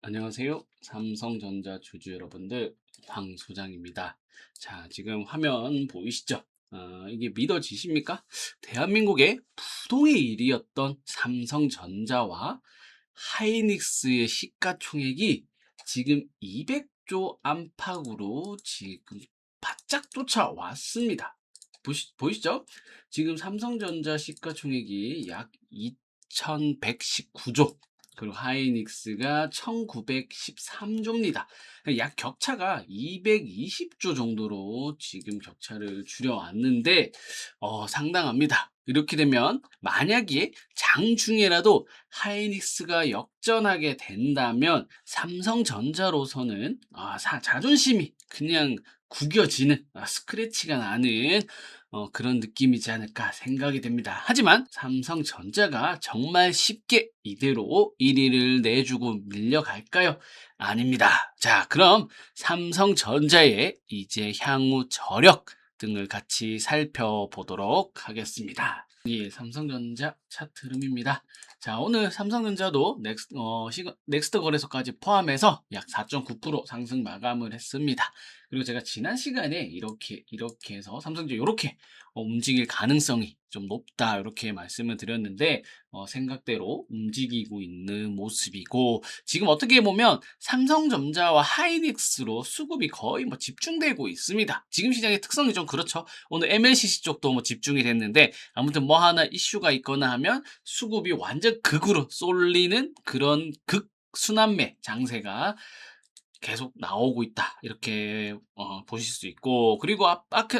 안녕하세요. 삼성전자 주주 여러분들, 황 소장입니다. 자, 지금 화면 보이시죠? 이게 믿어지십니까? 대한민국의 부동의 일이었던 삼성전자와 하이닉스의 시가총액이 지금 200조 안팎으로 지금 바짝 쫓아왔습니다. 보이시죠? 지금 삼성전자 시가총액이 약 2119조, 그리고 하이닉스가 1913조입니다. 약 격차가 220조 정도로 지금 격차를 줄여왔는데 상당합니다. 이렇게 되면 만약에 장중에라도 하이닉스가 역전하게 된다면 삼성전자로서는 자존심이 그냥 구겨지는, 스크래치가 나는 그런 느낌이지 않을까 생각이 됩니다. 하지만 삼성전자가 정말 쉽게 이대로 1위를 내주고 밀려갈까요? 아닙니다. 자, 그럼 삼성전자의 이제 향후 저력 등을 같이 살펴보도록 하겠습니다. 예, 삼성전자 차트 흐름입니다. 자, 오늘 삼성전자도 넥스트 거래소까지 포함해서 약 4.9% 상승 마감을 했습니다. 그리고 제가 지난 시간에 이렇게 해서 삼성전자 이렇게 움직일 가능성이 좀 높다 이렇게 말씀을 드렸는데 생각대로 움직이고 있는 모습이고, 지금 어떻게 보면 삼성전자와 하이닉스로 수급이 거의 집중되고 있습니다. 지금 시장의 특성이 좀 그렇죠. 오늘 MLCC 쪽도 집중이 됐는데, 아무튼 뭐 하나 이슈가 있거나 하면 수급이 완전 극으로 쏠리는 그런 극순환매 장세가 계속 나오고 있다, 이렇게 보실 수 있고, 그리고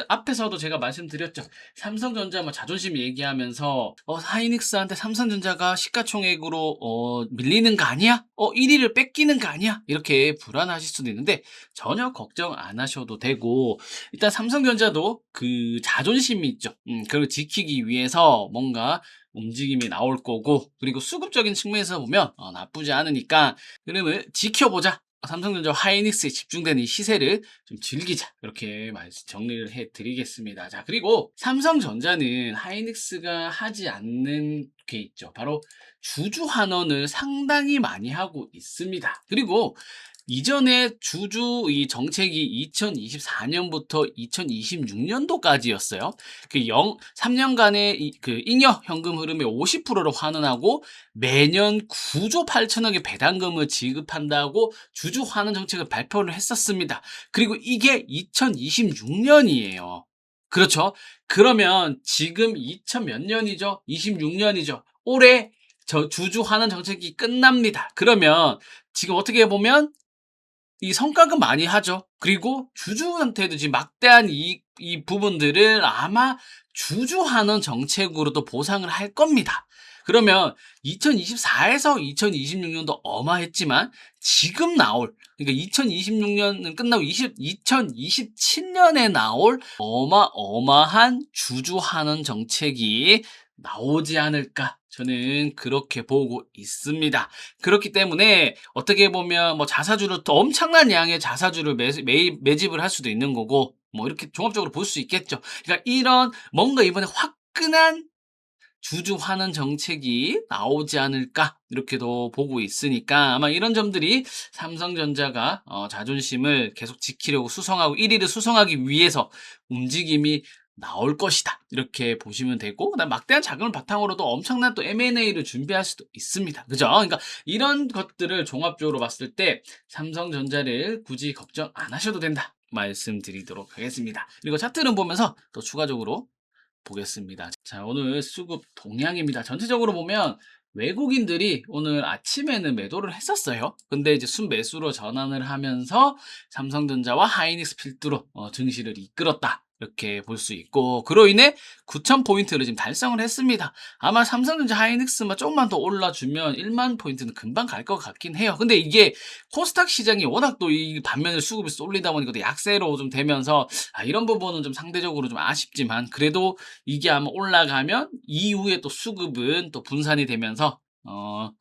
앞에서도 제가 말씀드렸죠. 삼성전자 자존심 얘기하면서 하이닉스한테 삼성전자가 시가총액으로 밀리는 거 아니야? 1위를 뺏기는 거 아니야? 이렇게 불안하실 수도 있는데 전혀 걱정 안 하셔도 되고, 일단 삼성전자도 그 자존심이 있죠. 그걸 지키기 위해서 뭔가 움직임이 나올 거고, 그리고 수급적인 측면에서 보면 나쁘지 않으니까 흐름을 지켜보자. 삼성전자 하이닉스에 집중된 이 시세를 좀 즐기자, 이렇게 정리를 해드리겠습니다. 자, 그리고 삼성전자는 하이닉스가 하지 않는 게 있죠. 바로 주주 환원을 상당히 많이 하고 있습니다. 그리고 이전에 주주 이 정책이 2024년부터 2026년도까지였어요. 3년간의 그 잉여 현금 흐름의 50%를 환원하고 매년 9조 8천억의 배당금을 지급한다고 주주 환원 정책을 발표를 했었습니다. 그리고 이게 2026년이에요. 그렇죠? 그러면 지금 2000 몇 년이죠? 26년이죠. 올해 저 주주 환원 정책이 끝납니다. 그러면 지금 어떻게 보면 이 성과금 많이 하죠. 그리고 주주한테도 지금 막대한 이 부분들을 아마 주주 환원 정책으로도 보상을 할 겁니다. 그러면 2024에서 2026년도 어마했지만 지금 나올, 그러니까 2026년은 끝나고 2027년에 나올 어마어마한 주주 환원 정책이 나오지 않을까, 저는 그렇게 보고 있습니다. 그렇기 때문에 어떻게 보면 자사주를 또 엄청난 양의 자사주를 매집을 할 수도 있는 거고, 이렇게 종합적으로 볼 수 있겠죠. 그러니까 이런 뭔가 이번에 화끈한 주주 환원 정책이 나오지 않을까, 이렇게도 보고 있으니까 아마 이런 점들이 삼성전자가 자존심을 계속 지키려고 수성하고 1위를 수성하기 위해서 움직임이 나올 것이다, 이렇게 보시면 되고, 그다음 막대한 자금을 바탕으로도 엄청난 또 M&A를 준비할 수도 있습니다. 그죠? 그러니까 이런 것들을 종합적으로 봤을 때 삼성전자를 굳이 걱정 안 하셔도 된다, 말씀드리도록 하겠습니다. 그리고 차트를 보면서 또 추가적으로 보겠습니다. 자, 오늘 수급 동향입니다. 전체적으로 보면 외국인들이 오늘 아침에는 매도를 했었어요. 근데 이제 순매수로 전환을 하면서 삼성전자와 하이닉스 필두로 증시를 이끌었다, 이렇게 볼 수 있고, 그로 인해 9,000포인트를 지금 달성을 했습니다. 아마 삼성전자 하이닉스만 조금만 더 올라주면 1만 포인트는 금방 갈 것 같긴 해요. 근데 이게 코스닥 시장이 워낙 또 이 반면에 수급이 쏠리다 보니까 또 약세로 좀 되면서 이런 부분은 좀 상대적으로 좀 아쉽지만, 그래도 이게 아마 올라가면 이후에 또 수급은 또 분산이 되면서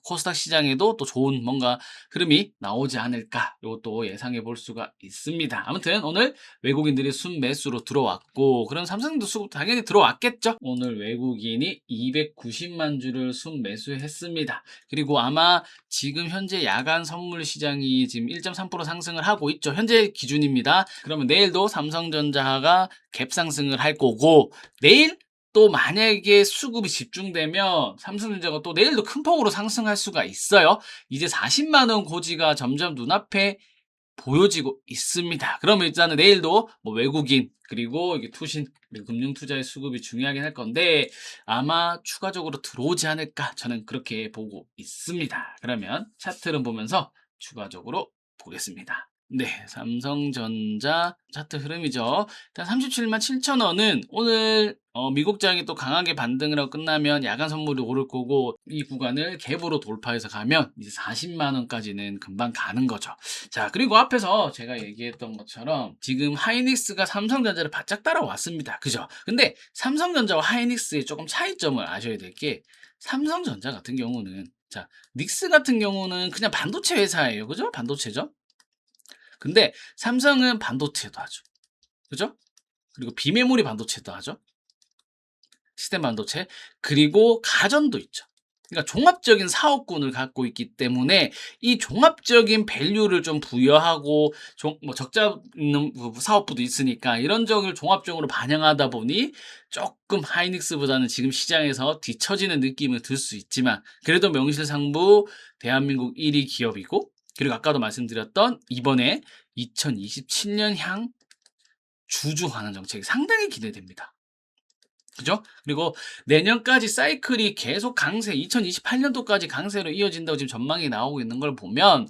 코스닥 시장에도 또 좋은 뭔가 흐름이 나오지 않을까 이것도 예상해 볼 수가 있습니다. 아무튼 오늘 외국인들이 순매수로 들어왔고 그럼 삼성도 당연히 들어왔겠죠. 오늘 외국인이 290만 주를 순매수했습니다. 그리고 아마 지금 현재 야간 선물 시장이 지금 1.3% 상승을 하고 있죠. 현재 기준입니다. 그러면 내일도 삼성전자가 갭 상승을 할 거고 내일 또 만약에 수급이 집중되면 삼성전자가 또 내일도 큰 폭으로 상승할 수가 있어요. 이제 40만 원 고지가 점점 눈앞에 보여지고 있습니다. 그러면 일단은 내일도 뭐 외국인 그리고 이게 투신 금융 투자의 수급이 중요하긴 할 건데 아마 추가적으로 들어오지 않을까 저는 그렇게 보고 있습니다. 그러면 차트를 보면서 추가적으로 보겠습니다. 네, 삼성전자 차트 흐름이죠. 일단 37만 7천 원은 오늘 미국장이 또 강하게 반등을 하고 끝나면 야간 선물이 오를 거고 이 구간을 갭으로 돌파해서 가면 이제 40만 원까지는 금방 가는 거죠. 자, 그리고 앞에서 제가 얘기했던 것처럼 지금 하이닉스가 삼성전자를 바짝 따라왔습니다. 그죠? 근데 삼성전자와 하이닉스의 조금 차이점을 아셔야 될 게 삼성전자 같은 경우는 자, 닉스 같은 경우는 그냥 반도체 회사예요. 그죠? 반도체죠? 근데 삼성은 반도체도 하죠. 그죠? 그리고 비메모리 반도체도 하죠. 시스템 반도체. 그리고 가전도 있죠. 그러니까 종합적인 사업군을 갖고 있기 때문에 이 종합적인 밸류를 좀 부여하고 뭐 적자 있는 사업부도 있으니까 이런 점을 종합적으로 반영하다 보니 조금 하이닉스보다는 지금 시장에서 뒤처지는 느낌을 들 수 있지만 그래도 명실상부 대한민국 1위 기업이고 그리고 아까도 말씀드렸던 이번에 2027년 향 주주환원 정책이 상당히 기대됩니다. 그죠? 그리고 내년까지 사이클이 계속 강세, 2028년도까지 강세로 이어진다고 지금 전망이 나오고 있는 걸 보면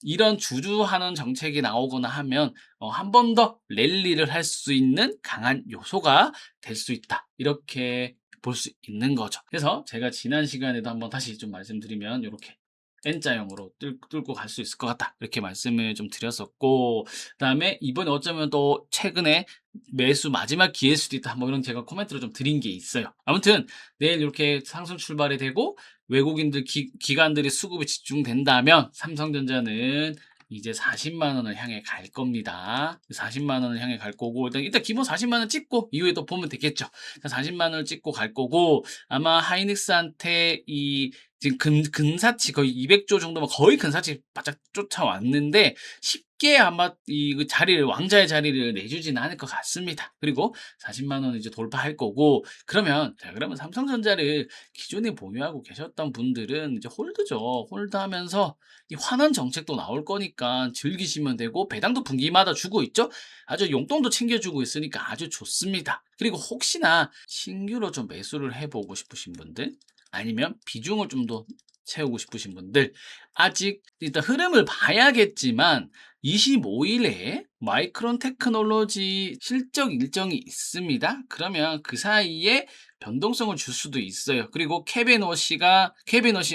이런 주주환원 정책이 나오거나 하면 한 번 더 랠리를 할 수 있는 강한 요소가 될 수 있다. 이렇게 볼 수 있는 거죠. 그래서 제가 지난 시간에도 한번 다시 좀 말씀드리면 이렇게 N자형으로 뚫고 갈 수 있을 것 같다. 이렇게 말씀을 좀 드렸었고 그다음에 이번에 어쩌면 또 최근에 매수 마지막 기회일 수도 있다. 뭐 이런 제가 코멘트를 좀 드린 게 있어요. 아무튼 내일 이렇게 상승 출발이 되고 외국인들 기관들이 수급이 집중된다면 삼성전자는 이제 40만 원을 향해 갈 겁니다. 40만 원을 향해 갈 거고 일단 기본 40만 원 찍고 이후에 또 보면 되겠죠. 40만 원을 찍고 갈 거고 아마 하이닉스한테 이 지금 근사치 거의 200조 정도면 거의 근사치 바짝 쫓아왔는데 쉽게 아마 이 자리를 왕자의 자리를 내주지는 않을 것 같습니다. 그리고 40만 원 이제 돌파할 거고 그러면 삼성전자를 기존에 보유하고 계셨던 분들은 이제 홀드죠. 홀드하면서 이 환원 정책도 나올 거니까 즐기시면 되고 배당도 분기마다 주고 있죠. 아주 용돈도 챙겨주고 있으니까 아주 좋습니다. 그리고 혹시나 신규로 좀 매수를 해보고 싶으신 분들 아니면 비중을 좀 더 채우고 싶으신 분들 아직 일단 흐름을 봐야겠지만 25일에 마이크론 테크놀로지 실적 일정이 있습니다. 그러면 그 사이에 변동성을 줄 수도 있어요. 그리고 케빈 오시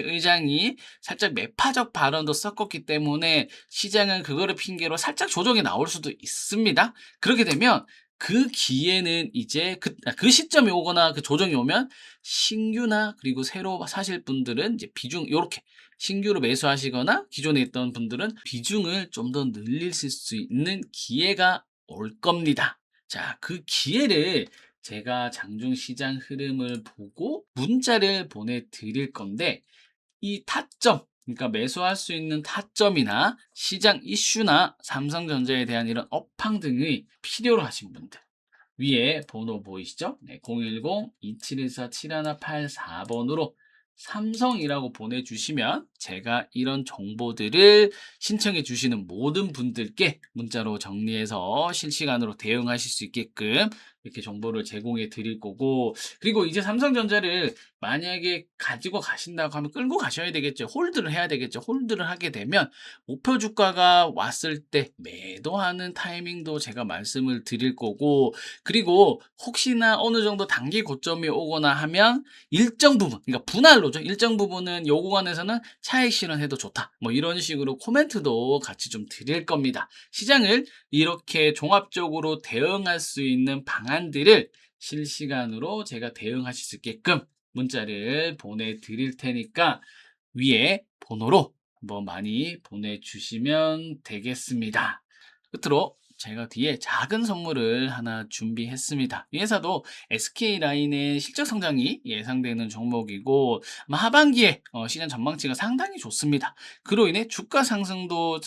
의장이 살짝 매파적 발언도 섞었기 때문에 시장은 그거를 핑계로 살짝 조정이 나올 수도 있습니다. 그렇게 되면 그 기회는 이제 그 시점이 오거나 그 조정이 오면 신규나 그리고 새로 사실 분들은 이제 비중 요렇게 신규로 매수하시거나 기존에 있던 분들은 비중을 좀 더 늘리실 수 있는 기회가 올 겁니다. 자, 그 기회를 제가 장중 시장 흐름을 보고 문자를 보내드릴 건데 이 타점 그러니까 매수할 수 있는 타점이나 시장 이슈나 삼성전자에 대한 이런 업황 등의 필요로 하신 분들 위에 번호 보이시죠? 네, 010-2714-7184번으로 삼성이라고 보내주시면 제가 이런 정보들을 신청해 주시는 모든 분들께 문자로 정리해서 실시간으로 대응하실 수 있게끔 이렇게 정보를 제공해 드릴 거고 그리고 이제 삼성전자를 만약에 가지고 가신다고 하면 끌고 가셔야 되겠죠. 홀드를 해야 되겠죠. 홀드를 하게 되면 목표 주가가 왔을 때 매도하는 타이밍도 제가 말씀을 드릴 거고 그리고 혹시나 어느 정도 단기 고점이 오거나 하면 일정 부분, 그러니까 분할로죠. 일정 부분은 요 구간에서는 차익 실현해도 좋다. 뭐 이런 식으로 코멘트도 같이 좀 드릴 겁니다. 시장을 이렇게 종합적으로 대응할 수 있는 방안들을 실시간으로 제가 대응하실 수 있게끔 문자를 보내드릴 테니까 위에 번호로 한번 많이 보내주시면 되겠습니다. 끝으로 제가 뒤에 작은 선물을 하나 준비했습니다. 이 회사도 SK라인의 실적 성장이 예상되는 종목이고 아마 하반기에 시장 전망치가 상당히 좋습니다. 그로 인해 주가 상승도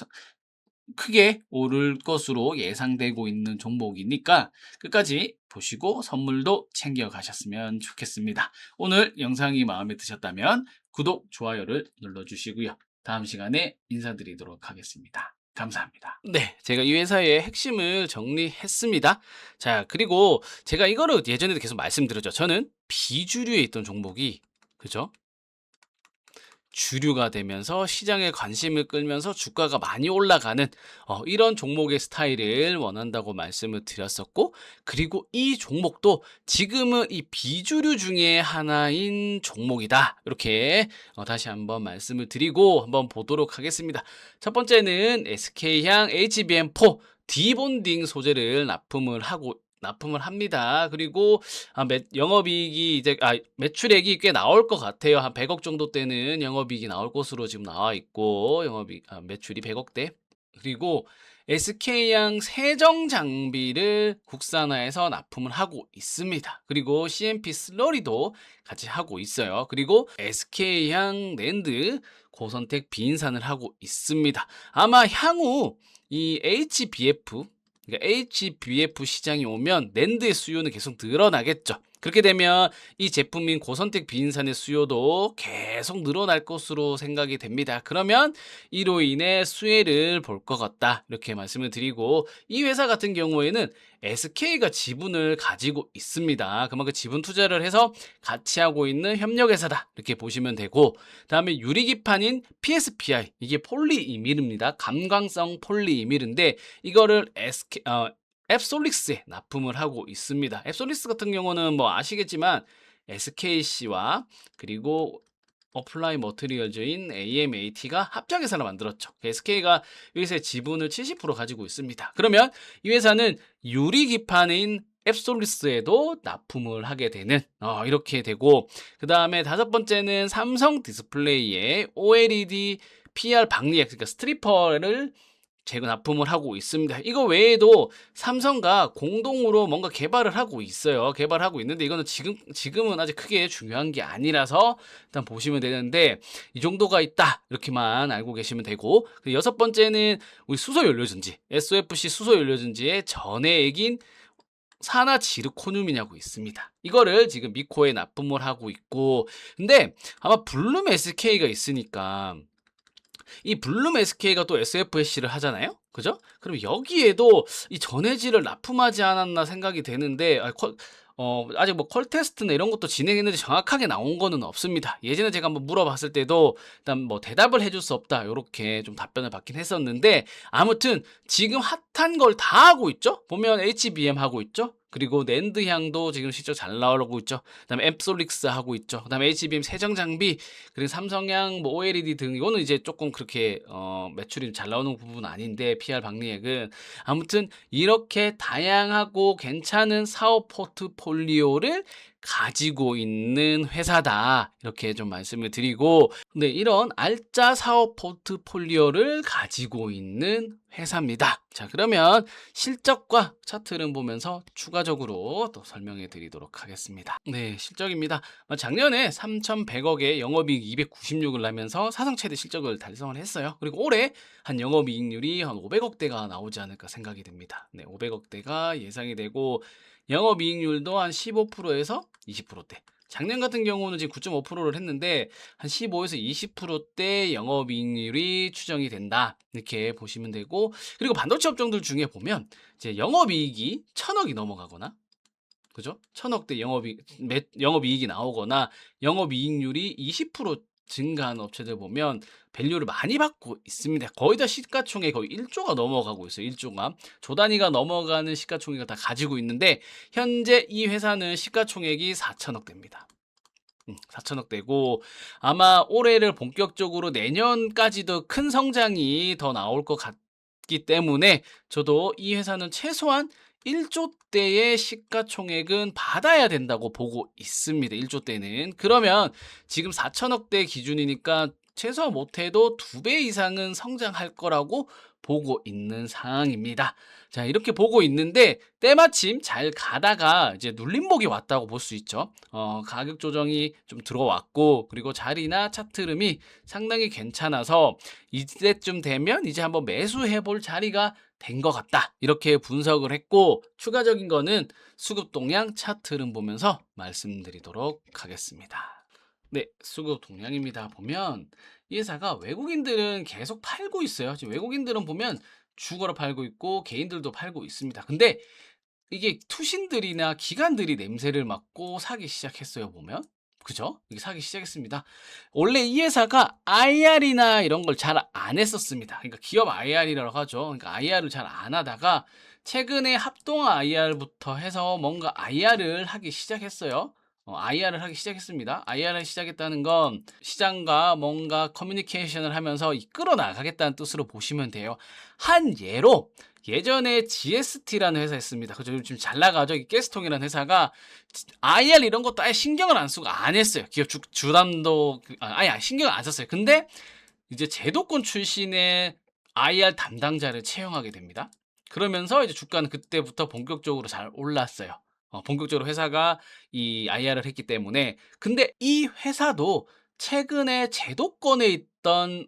크게 오를 것으로 예상되고 있는 종목이니까 끝까지 보시고 선물도 챙겨 가셨으면 좋겠습니다. 오늘 영상이 마음에 드셨다면 구독, 좋아요를 눌러주시고요. 다음 시간에 인사드리도록 하겠습니다. 감사합니다. 네, 제가 이 회사의 핵심을 정리했습니다. 자, 그리고 제가 이거를 예전에도 계속 말씀드렸죠. 저는 비주류에 있던 종목이, 그죠? 주류가 되면서 시장에 관심을 끌면서 주가가 많이 올라가는 이런 종목의 스타일을 원한다고 말씀을 드렸었고, 그리고 이 종목도 지금은 이 비주류 중에 하나인 종목이다. 이렇게 다시 한번 말씀을 드리고 한번 보도록 하겠습니다. 첫 번째는 SK향 HBM4 디본딩 소재를 납품을 합니다. 그리고 영업이익이 매출액이 꽤 나올 것 같아요. 한 100억 정도 대는 영업이익이 나올 것으로 지금 나와 있고, 매출이 100억대. 그리고 SK양 세정 장비를 국산화해서 납품을 하고 있습니다. 그리고 CMP 슬러리도 같이 하고 있어요. 그리고 SK양 랜드 고선택 비인산을 하고 있습니다. 아마 향후 이 HBF, 그러니까 HBF 시장이 오면 낸드의 수요는 계속 늘어나겠죠. 그렇게 되면 이 제품인 고선택 비인산의 수요도 계속 늘어날 것으로 생각이 됩니다. 그러면 이로 인해 수혜를 볼 것 같다. 이렇게 말씀을 드리고, 이 회사 같은 경우에는 SK가 지분을 가지고 있습니다. 그만큼 지분 투자를 해서 같이 하고 있는 협력회사다. 이렇게 보시면 되고, 다음에 유리기판인 PSPI, 이게 폴리이미르입니다. 감광성 폴리이미르인데 이거를 앱솔릭스에 납품을 하고 있습니다. 앱솔릭스 같은 경우는 뭐 아시겠지만 SKC와 그리고 어플라이 머티리얼즈인 AMAT가 합작회사를 만들었죠. SK가 이 회사의 지분을 70% 가지고 있습니다. 그러면 이 회사는 유리기판인 앱솔리스에도 납품을 하게 되는 이렇게 되고, 그 다음에 다섯 번째는 삼성 디스플레이의 OLED PR 방리액, 그러니까 스트리퍼를 재고 납품을 하고 있습니다. 이거 외에도 삼성과 공동으로 뭔가 개발을 하고 있어요. 개발하고 있는데 이거는 지금은 아직 크게 중요한 게 아니라서 일단 보시면 되는데, 이 정도가 있다. 이렇게만 알고 계시면 되고, 여섯 번째는 우리 수소연료전지, SOFC 수소연료전지의 전해액인 산화지르코늄이라고 있습니다. 이거를 지금 미코에 납품을 하고 있고, 근데 아마 블룸 SK가 있으니까 이 블룸 SK가 또 SFC를 하잖아요. 그죠? 그럼 여기에도 이 전해질을 납품하지 않았나 생각이 되는데, 아직 뭐 퀄 테스트나 이런 것도 진행했는데 정확하게 나온 거는 없습니다. 예전에 제가 한번 물어봤을 때도 일단 뭐 대답을 해줄 수 없다, 이렇게 좀 답변을 받긴 했었는데, 아무튼 지금 핫한 걸 다 하고 있죠. 보면 HBM 하고 있죠. 그리고 낸드 향도 지금 실적 잘 나오고 있죠. 그다음에 앱솔릭스 하고 있죠. 그다음에 HBM 세정 장비, 그리고 삼성향 뭐 OLED 등, 이거는 이제 조금 그렇게 매출이 잘 나오는 부분은 아닌데, PR 박리액은 아무튼 이렇게 다양하고 괜찮은 사업 포트폴리오를 가지고 있는 회사다. 이렇게 좀 말씀을 드리고, 근데 이런 알짜 사업 포트폴리오를 가지고 있는 회사입니다. 자, 그러면 실적과 차트 흐름 보면서 추가적으로 또 설명해 드리도록 하겠습니다. 네, 실적입니다. 작년에 3,100억의 영업이익 296을 나면서 사상 최대 실적을 달성을 했어요. 그리고 올해 한 영업이익률이 한 500억대가 나오지 않을까 생각이 됩니다. 네, 500억대가 예상이 되고, 영업이익률도 한 15%에서 20%대. 작년 같은 경우는 지금 9.5%를 했는데 한 15에서 20%대 영업이익률이 추정이 된다. 이렇게 보시면 되고, 그리고 반도체 업종들 중에 보면 이제 영업이익이 1,000억이 넘어가거나, 그죠? 1,000억대 영업이익이 나오거나 영업이익률이 20% 증가한 업체들 보면 밸류를 많이 받고 있습니다. 거의 다 시가총액 거의 1조가 넘어가고 있어요. 1조가. 조 단위가 넘어가는 시가총액을 다 가지고 있는데, 현재 이 회사는 시가총액이 4,000억대입니다. 4,000억대고, 아마 올해를 본격적으로 내년까지도 큰 성장이 더 나올 것 같기 때문에 저도 이 회사는 최소한 1조대의 시가총액은 받아야 된다고 보고 있습니다. 1조대는. 그러면 지금 4,000억대 기준이니까 최소 못해도 2배 이상은 성장할 거라고 보고 있는 상황입니다. 자, 이렇게 보고 있는데 때마침 잘 가다가 이제 눌림목이 왔다고 볼 수 있죠. 가격 조정이 좀 들어왔고, 그리고 자리나 차트 흐름이 상당히 괜찮아서 이때쯤 되면 이제 한번 매수해 볼 자리가 된 것 같다. 이렇게 분석을 했고, 추가적인 거는 수급 동향 차트 흐름 보면서 말씀드리도록 하겠습니다. 네, 수급 동향입니다. 보면 이 회사가 외국인들은 계속 팔고 있어요. 지금 외국인들은 보면 주거로 팔고 있고 개인들도 팔고 있습니다. 근데 이게 투신들이나 기관들이 냄새를 맡고 사기 시작했어요, 보면. 그죠? 이게 사기 시작했습니다. 원래 이 회사가 IR이나 이런 걸 잘 안 했었습니다. 그러니까 기업 IR이라고 하죠. 그러니까 IR을 잘 안 하다가 최근에 합동화 IR부터 해서 뭔가 IR을 하기 시작했어요. IR을 하기 시작했습니다. IR을 시작했다는 건 시장과 뭔가 커뮤니케이션을 하면서 이끌어 나가겠다는 뜻으로 보시면 돼요. 한 예로 예전에 GST라는 회사 있습니다. 그죠? 지금 잘 나가죠? 이 가스통이라는 회사가 IR 이런 것도 아예 신경을 안 쓰고 안 했어요. 기업 주담도 아예 신경을 안 썼어요. 근데 이제 제도권 출신의 IR 담당자를 채용하게 됩니다. 그러면서 이제 주가는 그때부터 본격적으로 잘 올랐어요. 본격적으로 회사가 이 IR을 했기 때문에. 근데 이 회사도 최근에 제도권에 있던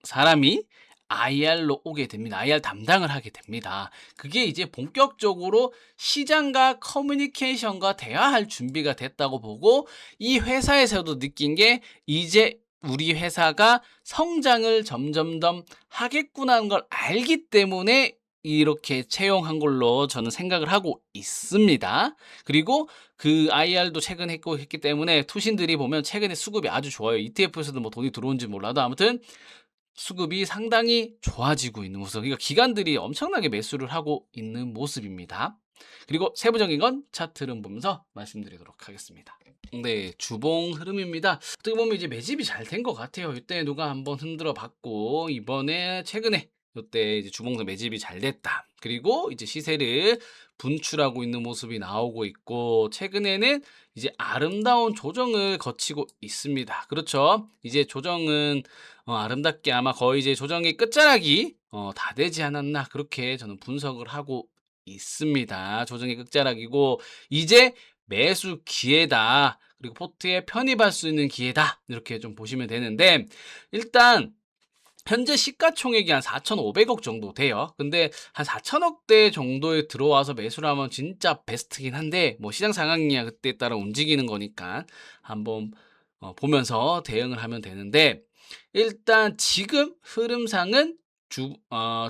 사람이 IR로 오게 됩니다. IR 담당을 하게 됩니다. 그게 이제 본격적으로 시장과 커뮤니케이션과 대화할 준비가 됐다고 보고, 이 회사에서도 느낀 게 이제 우리 회사가 성장을 점점 더 하겠구나는 걸 알기 때문에 이렇게 채용한 걸로 저는 생각을 하고 있습니다. 그리고 그 IR도 최근 했기 때문에 투신들이 보면 최근에 수급이 아주 좋아요. ETF에서도 뭐 돈이 들어온지 몰라도 아무튼 수급이 상당히 좋아지고 있는 모습. 그러니까 기관들이 엄청나게 매수를 하고 있는 모습입니다. 그리고 세부적인 건 차트 흐름 보면서 말씀드리도록 하겠습니다. 네, 주봉 흐름입니다. 어떻게 보면 이제 매집이 잘 된 것 같아요. 이때 누가 한번 흔들어 봤고, 이번에 최근에 이때 이제 주봉도 매집이 잘 됐다. 그리고 이제 시세를 분출하고 있는 모습이 나오고 있고, 최근에는 이제 아름다운 조정을 거치고 있습니다. 그렇죠? 이제 조정은 아름답게 아마 거의 이제 조정의 끝자락이 다 되지 않았나, 그렇게 저는 분석을 하고 있습니다. 조정의 끝자락이고 이제 매수 기회다. 그리고 포트에 편입할 수 있는 기회다. 이렇게 좀 보시면 되는데, 일단 현재 시가총액이 한 4,500억 정도 돼요. 근데 한 4천억대 정도에 들어와서 매수를 하면 진짜 베스트긴 한데, 뭐 시장 상황이야 그때에 따라 움직이는 거니까 한번 보면서 대응을 하면 되는데, 일단 지금 흐름상은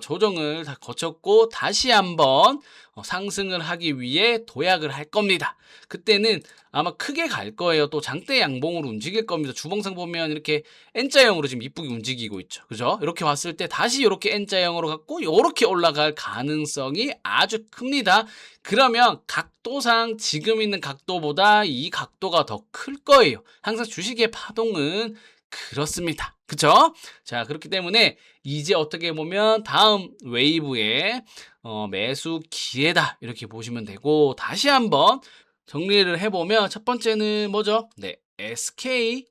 조정을 다 거쳤고 다시 한번 상승을 하기 위해 도약을 할 겁니다. 그때는 아마 크게 갈 거예요. 또 장대 양봉으로 움직일 겁니다. 주봉상 보면 이렇게 N자형으로 지금 이쁘게 움직이고 있죠. 그죠? 이렇게 왔을 때 다시 이렇게 N자형으로 갖고 이렇게 올라갈 가능성이 아주 큽니다. 그러면 각도상 지금 있는 각도보다 이 각도가 더 클 거예요. 항상 주식의 파동은 그렇습니다. 그쵸? 자, 그렇기 때문에 이제 어떻게 보면 다음 웨이브의 매수 기회다. 이렇게 보시면 되고, 다시 한번 정리를 해보면 첫 번째는 뭐죠? 네, SK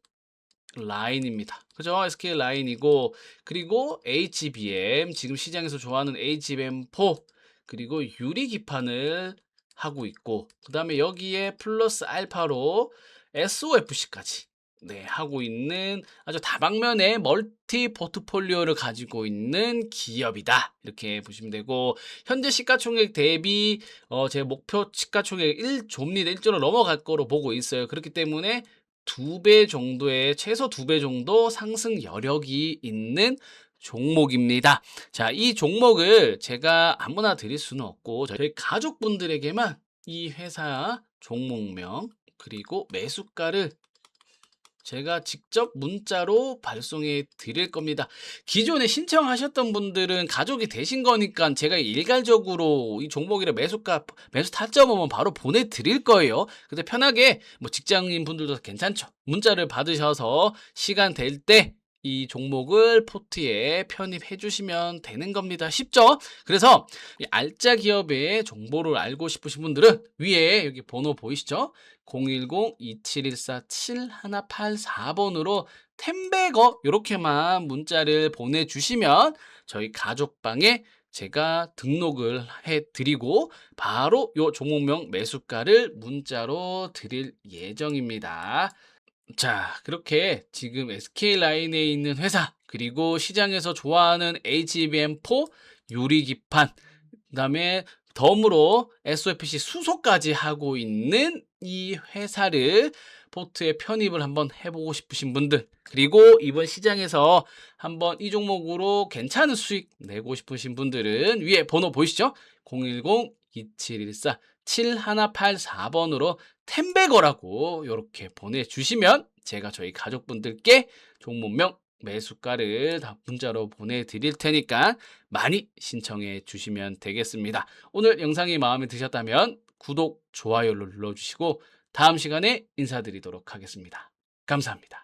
라인입니다. 그죠? SK 라인이고, 그리고 HBM, 지금 시장에서 좋아하는 HBM4, 그리고 유리 기판을 하고 있고, 그 다음에 여기에 플러스 알파로 SOFC까지 네, 하고 있는 아주 다방면의 멀티 포트폴리오를 가지고 있는 기업이다. 이렇게 보시면 되고, 현재 시가총액 대비 제 목표 시가총액 1조입니다. 1조를 넘어갈 거로 보고 있어요. 그렇기 때문에 2배 정도의 최소 2배 정도 상승 여력이 있는 종목입니다. 자, 이 종목을 제가 아무나 드릴 수는 없고 저희 가족분들에게만 이 회사 종목명 그리고 매수가를 제가 직접 문자로 발송해 드릴 겁니다. 기존에 신청하셨던 분들은 가족이 되신 거니까 제가 일괄적으로 이 종목이랑 매수가, 매수 타점 오면 바로 보내드릴 거예요. 근데 편하게 뭐 직장인 분들도 괜찮죠. 문자를 받으셔서 시간 될 때 이 종목을 포트에 편입해 주시면 되는 겁니다. 쉽죠? 그래서 이 알짜 기업의 정보를 알고 싶으신 분들은 위에 여기 번호 보이시죠? 010-2714-7184번으로 템베거 요렇게만 문자를 보내주시면 저희 가족방에 제가 등록을 해 드리고 바로 요 종목명 매수가를 문자로 드릴 예정입니다. 자, 그렇게 지금 SK라인에 있는 회사, 그리고 시장에서 좋아하는 HBM4 유리기판, 그다음에 덤으로 SOFC 수소까지 하고 있는 이 회사를 포트에 편입을 한번 해보고 싶으신 분들, 그리고 이번 시장에서 한번 이 종목으로 괜찮은 수익 내고 싶으신 분들은 위에 번호 보이시죠? 010-2714-7184번으로 템베거라고 이렇게 보내주시면 제가 저희 가족분들께 종목명 매수가를 다 문자로 보내드릴 테니까 많이 신청해 주시면 되겠습니다. 오늘 영상이 마음에 드셨다면 구독, 좋아요를 눌러주시고 다음 시간에 인사드리도록 하겠습니다. 감사합니다.